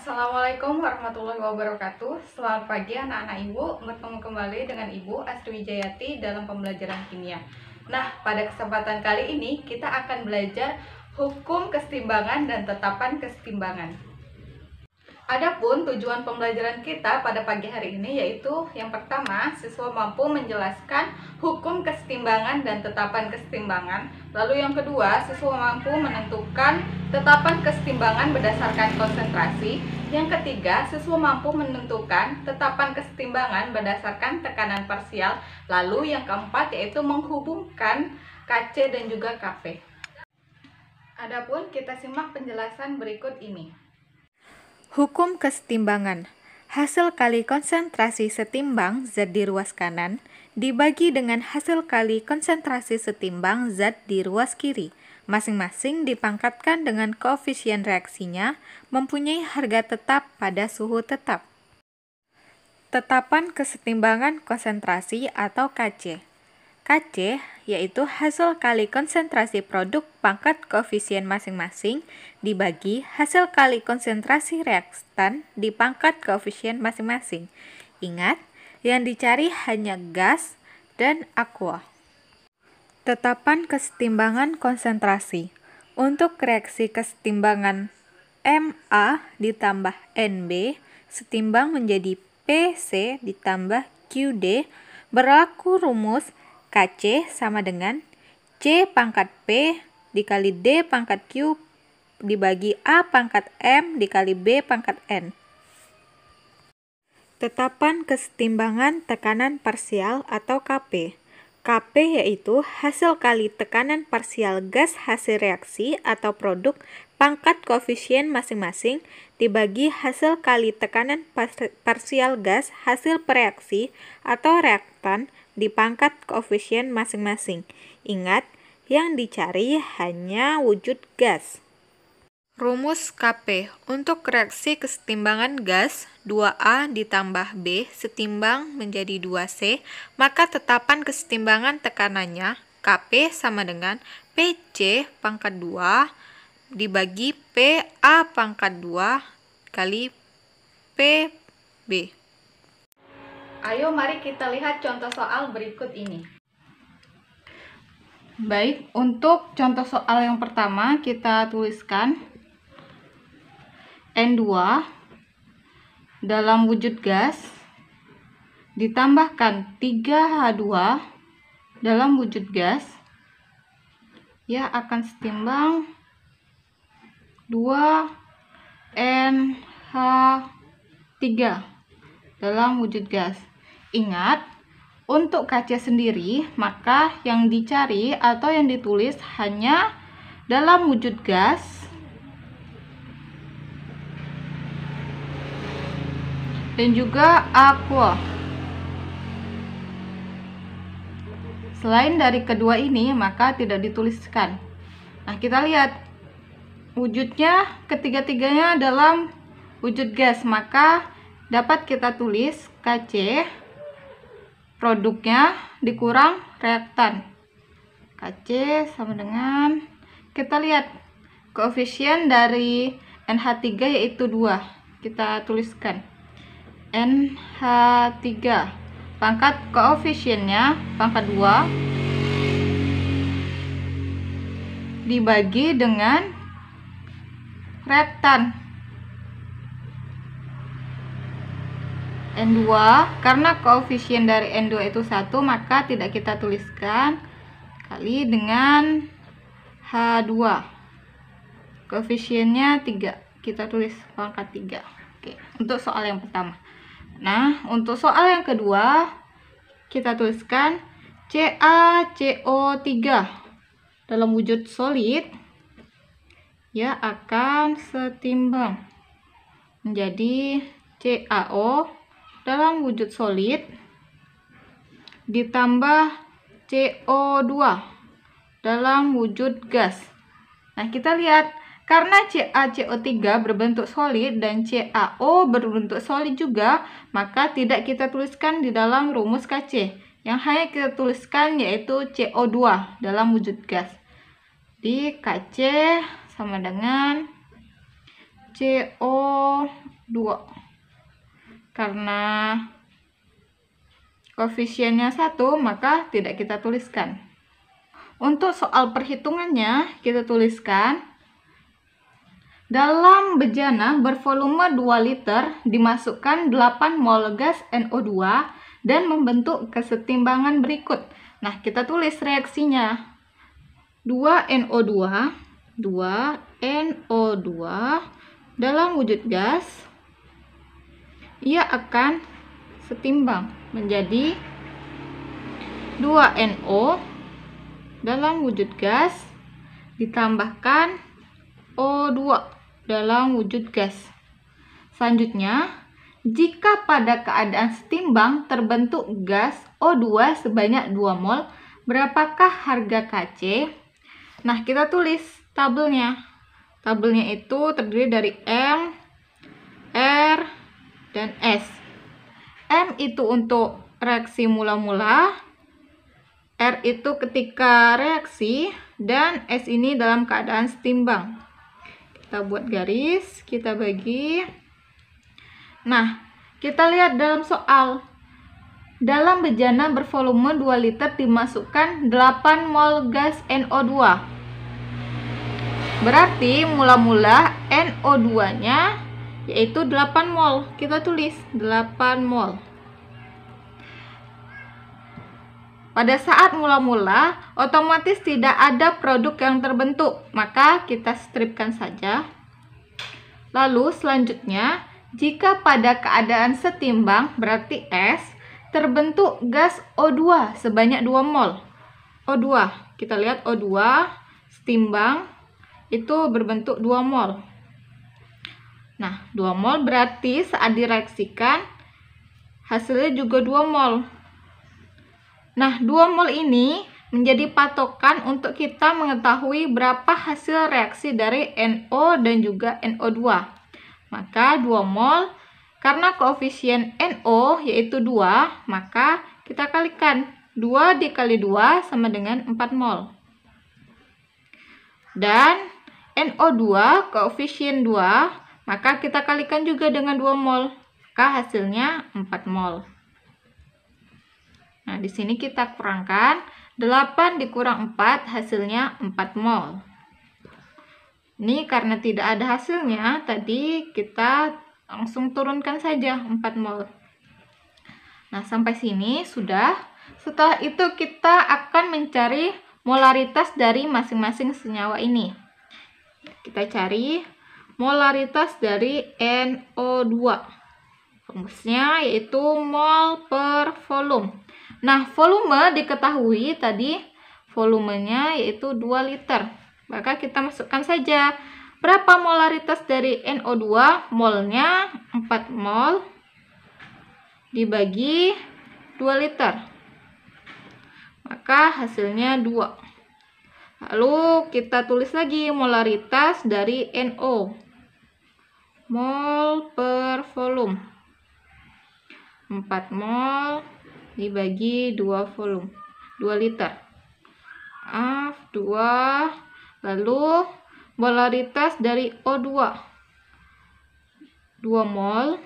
Assalamualaikum warahmatullahi wabarakatuh. Selamat pagi anak-anak ibu, bertemu kembali dengan Ibu Astri Wijayati dalam pembelajaran kimia. Nah, pada kesempatan kali ini kita akan belajar hukum kesetimbangan dan tetapan kesetimbangan. Adapun tujuan pembelajaran kita pada pagi hari ini yaitu yang pertama, siswa mampu menjelaskan hukum kesetimbangan dan tetapan kesetimbangan. Lalu yang kedua, siswa mampu menentukan tetapan kesetimbangan berdasarkan konsentrasi. Yang ketiga, siswa mampu menentukan tetapan kesetimbangan berdasarkan tekanan parsial. Lalu yang keempat yaitu menghubungkan KC dan juga KP. Adapun kita simak penjelasan berikut ini. Hukum kesetimbangan. Hasil kali konsentrasi setimbang zat di ruas kanan dibagi dengan hasil kali konsentrasi setimbang zat di ruas kiri. Masing-masing dipangkatkan dengan koefisien reaksinya mempunyai harga tetap pada suhu tetap. Tetapan kesetimbangan konsentrasi atau KC. KC yaitu hasil kali konsentrasi produk pangkat koefisien masing-masing dibagi hasil kali konsentrasi reaktan di pangkat koefisien masing-masing. Ingat, yang dicari hanya gas dan aqua. Tetapan kesetimbangan konsentrasi. Untuk reaksi kesetimbangan Ma ditambah Nb setimbang menjadi Pc ditambah Qd, berlaku rumus KC sama dengan C pangkat P dikali D pangkat Q dibagi A pangkat M dikali B pangkat N. Tetapan kesetimbangan tekanan parsial atau KP. KP yaitu hasil kali tekanan parsial gas hasil reaksi atau produk pangkat koefisien masing-masing dibagi hasil kali tekanan parsial gas hasil pereaksi atau reaktan di pangkat koefisien masing-masing. Ingat, yang dicari hanya wujud gas. Rumus KP. Untuk reaksi kesetimbangan gas 2A ditambah B setimbang menjadi 2C, maka tetapan kesetimbangan tekanannya KP sama dengan PC pangkat 2 dibagi PA pangkat 2 kali PB. Ayo mari kita lihat contoh soal berikut ini. Baik, untuk contoh soal yang pertama kita tuliskan N2 dalam wujud gas ditambahkan 3H2 dalam wujud gas ya akan setimbang 2NH3 dalam wujud gas. Ingat, untuk KC sendiri, maka yang dicari atau yang ditulis hanya dalam wujud gas dan juga aqua. Selain dari kedua ini, maka tidak dituliskan. Nah, kita lihat wujudnya ketiga-tiganya dalam wujud gas, maka dapat kita tulis KC produknya dikurang reaktan. KC sama dengan, kita lihat koefisien dari NH3 yaitu 2. Kita tuliskan NH3 pangkat koefisiennya pangkat 2 dibagi dengan reaktan N2, karena koefisien dari N2 itu 1, maka tidak kita tuliskan, kali dengan H2 koefisiennya 3, kita tulis pangkat 3. Oke, untuk soal yang pertama. Nah, untuk soal yang kedua kita tuliskan CaCO3 dalam wujud solid ya akan setimbang menjadi CaO dalam wujud solid ditambah CO2 dalam wujud gas. Nah, kita lihat karena CaCO3 berbentuk solid dan CaO berbentuk solid juga, maka tidak kita tuliskan di dalam rumus KC. Yang hanya kita tuliskan yaitu CO2 dalam wujud gas. Di KC sama dengan CO 2. Karena koefisiennya 1, maka tidak kita tuliskan. Untuk soal perhitungannya, kita tuliskan dalam bejana bervolume 2 liter dimasukkan 8 mol gas NO2 dan membentuk kesetimbangan berikut. Nah, kita tulis reaksinya. 2NO2 dalam wujud gas, ia akan setimbang menjadi 2NO dalam wujud gas ditambahkan O2 dalam wujud gas. Selanjutnya, jika pada keadaan setimbang terbentuk gas O2 sebanyak 2 mol, berapakah harga Kc? Nah, kita tulis tabelnya. Tabelnya itu terdiri dari M, R, dan S. M itu untuk reaksi mula-mula, R itu ketika reaksi, dan S ini dalam keadaan setimbang. Kita buat garis, kita bagi. Nah, kita lihat dalam soal. Dalam bejana bervolume 2 liter dimasukkan 8 mol gas NO2. Berarti mula-mula NO2-nya yaitu 8 mol. Kita tulis 8 mol. Pada saat mula-mula, otomatis tidak ada produk yang terbentuk, maka kita stripkan saja. Lalu selanjutnya, jika pada keadaan setimbang, berarti S, terbentuk gas O2 sebanyak 2 mol. O2, kita lihat O2 setimbang, itu berbentuk 2 mol. Nah, 2 mol berarti saat direaksikan, hasilnya juga 2 mol. Nah, 2 mol ini menjadi patokan untuk kita mengetahui berapa hasil reaksi dari NO dan juga NO2. Maka 2 mol, karena koefisien NO yaitu 2, maka kita kalikan. 2 dikali 2 sama dengan 4 mol. Dan NO2 koefisien 2, maka kita kalikan juga dengan 2 mol. Maka hasilnya 4 mol. Nah, di sini kita kurangkan 8 dikurang 4, hasilnya 4 mol. Ini karena tidak ada hasilnya, tadi kita langsung turunkan saja 4 mol. Nah, sampai sini sudah. Setelah itu kita akan mencari molaritas dari masing-masing senyawa ini. Kita cari molaritas dari NO2. Rumusnya yaitu mol per volume. Nah, volume diketahui tadi volumenya yaitu 2 liter. Maka kita masukkan saja berapa molaritas dari NO2? Molnya 4 mol dibagi 2 liter. Maka hasilnya 2. Lalu kita tulis lagi molaritas dari NO. Mol per volume. 4 mol dibagi 2 volume. 2 liter. 2. Lalu molaritas dari O2. 2 mol.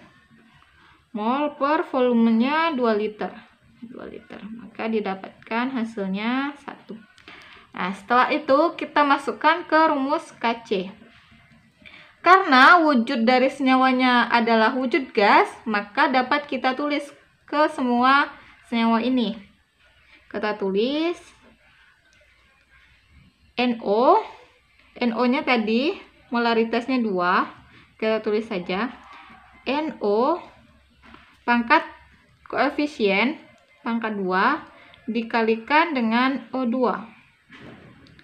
Mol per volumenya 2 liter. 2 liter. Maka didapatkan hasilnya 1. Nah, setelah itu kita masukkan ke rumus Kc. Karena wujud dari senyawanya adalah wujud gas, maka dapat kita tulis ke semua senyawa ini. Kita tulis NO. NO-nya tadi molaritasnya 2. Kita tulis saja NO pangkat koefisien pangkat 2 dikalikan dengan O2.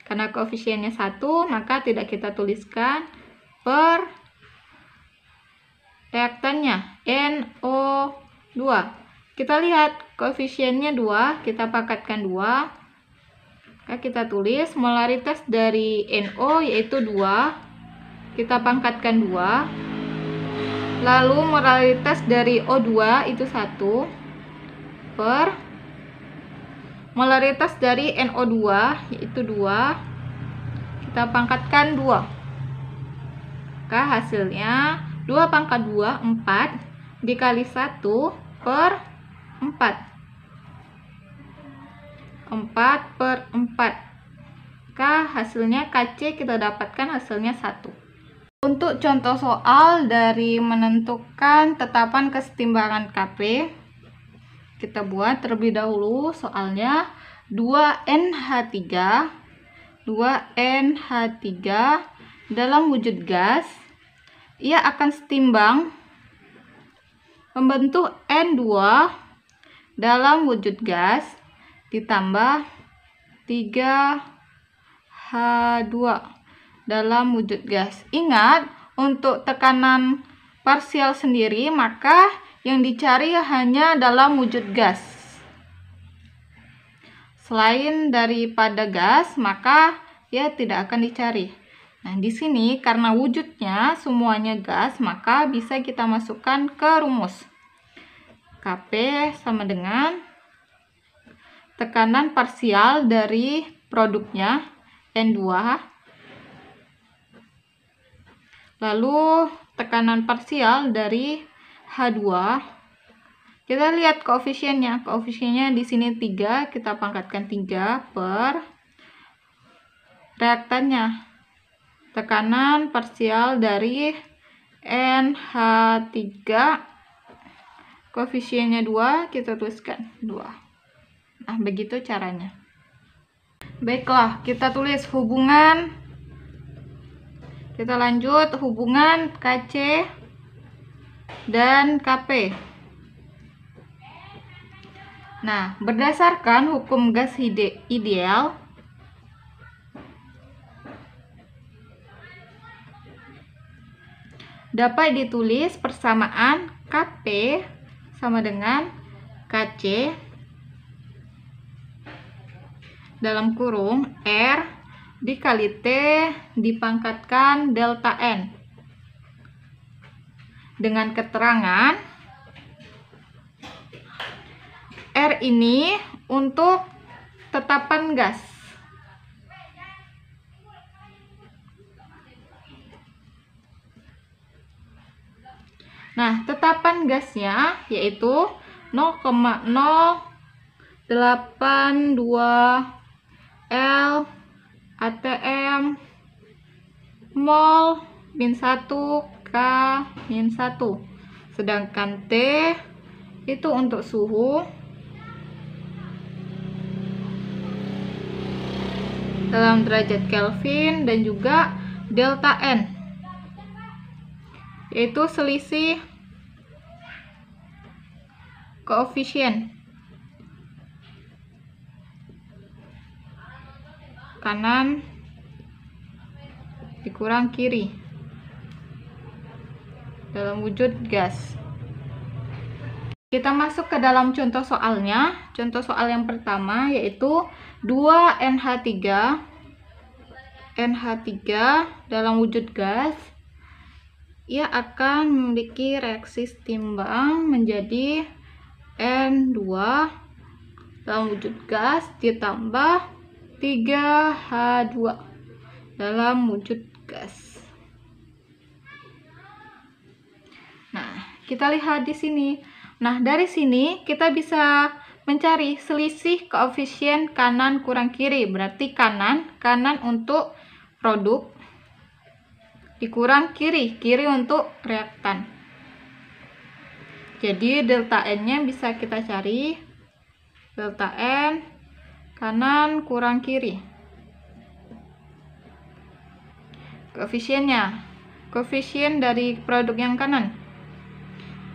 Karena koefisiennya 1, maka tidak kita tuliskan per reaktannya NO2. Kita lihat koefisiennya 2, kita pangkatkan 2. Maka kita tulis molaritas dari NO yaitu 2. Kita pangkatkan 2. Lalu molaritas dari O2 itu 1 per molaritas dari NO2 yaitu 2, kita pangkatkan 2. Maka hasilnya 2 pangkat 2, 4, dikali 1 per 4. 4 per 4. Hasilnya KC kita dapatkan hasilnya 1. Untuk contoh soal dari menentukan tetapan kesetimbangan KP, kita buat terlebih dahulu soalnya. 2NH3 dalam wujud gas, ia akan setimbang membentuk N2 dalam wujud gas ditambah 3H2 dalam wujud gas. Ingat, untuk tekanan parsial sendiri, maka yang dicari hanya dalam wujud gas. Selain daripada gas, maka ya tidak akan dicari. Nah, di sini karena wujudnya semuanya gas, maka bisa kita masukkan ke rumus. KP sama dengan tekanan parsial dari produknya N2, lalu tekanan parsial dari H2. Kita lihat koefisiennya. Koefisiennya di sini 3, kita pangkatkan 3 per reaktannya. Tekanan parsial dari NH3, koefisiennya 2, kita tuliskan 2. Nah, begitu caranya. Baiklah, kita tulis hubungan. Kita lanjut hubungan KC dan KP. Nah, berdasarkan hukum gas ideal, dapat ditulis persamaan KP sama dengan KC dalam kurung R dikali T dipangkatkan delta N, dengan keterangan R ini untuk tetapan gas. Nah, tetapan gasnya yaitu 0,082 L atm mol min 1 K min 1, sedangkan T itu untuk suhu dalam derajat Kelvin, dan juga delta N yaitu selisih koefisien kanan dikurang kiri dalam wujud gas. Kita masuk ke dalam contoh soalnya. Contoh soal yang pertama yaitu 2NH3 dalam wujud gas, ia akan memiliki reaksi setimbang menjadi N2 dalam wujud gas ditambah 3H2 dalam wujud gas. Nah, kita lihat di sini. Nah, dari sini kita bisa mencari selisih koefisien kanan kurang kiri. Berarti kanan untuk produk dikurang kiri untuk reaktan. Jadi delta N-nya bisa kita cari. Delta N kanan kurang kiri. Koefisiennya, koefisien dari produk yang kanan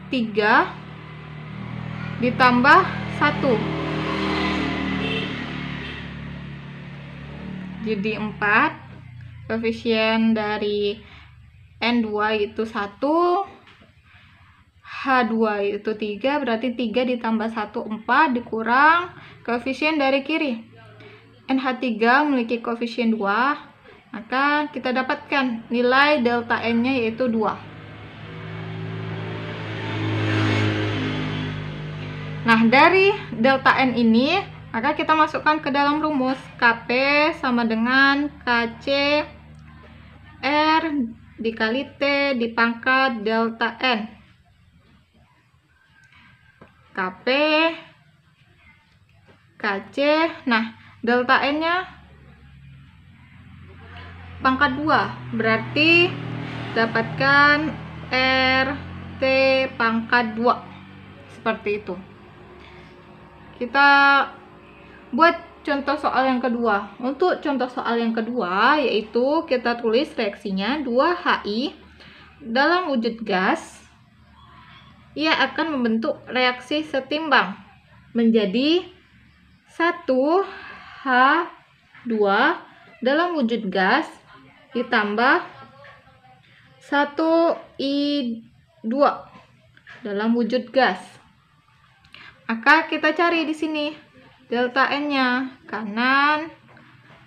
3 ditambah 1 jadi 4. Koefisien dari N2 itu 1, H2 itu 3, berarti 3 ditambah 1, 4, dikurang koefisien dari kiri. NH3 memiliki koefisien 2, maka kita dapatkan nilai delta N-nya yaitu 2. Nah, dari delta N ini, maka kita masukkan ke dalam rumus. KP sama dengan KC R dikali T dipangkat delta N. KP, KC, nah delta N-nya pangkat 2, berarti dapatkan RT pangkat 2. Seperti itu. Kita buat contoh soal yang kedua. Untuk contoh soal yang kedua, yaitu kita tulis reaksinya 2HI dalam wujud gas. Ia akan membentuk reaksi setimbang menjadi 1H2 dalam wujud gas ditambah 1I2 dalam wujud gas. Maka kita cari di sini delta N-nya, kanan,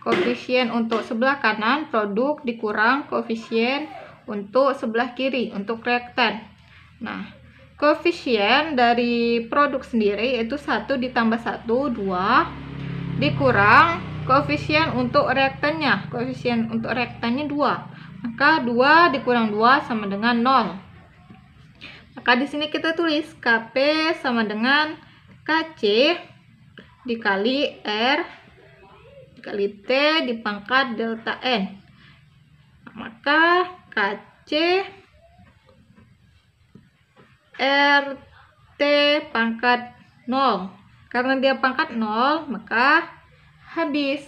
koefisien untuk sebelah kanan produk dikurang koefisien untuk sebelah kiri untuk reaktan. Nah, koefisien dari produk sendiri yaitu 1 ditambah 1, 2, dikurang koefisien untuk reaktannya. Koefisien untuk reaktannya 2. Maka 2 dikurang 2 sama dengan 0. Maka di sini kita tulis KP sama dengan KC dikali R dikali T dipangkat delta N. Maka KC RT pangkat 0. Karena dia pangkat 0, maka habis.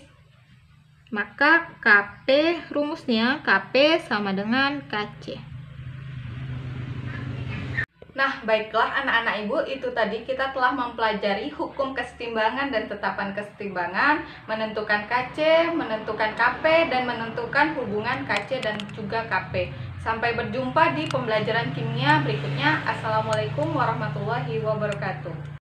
Maka KP, rumusnya KP sama dengan KC. Nah, baiklah anak-anak ibu, itu tadi kita telah mempelajari hukum kesetimbangan dan tetapan kesetimbangan, menentukan KC, menentukan KP, dan menentukan hubungan KC dan juga KP. Sampai berjumpa di pembelajaran kimia berikutnya. Assalamualaikum warahmatullahi wabarakatuh.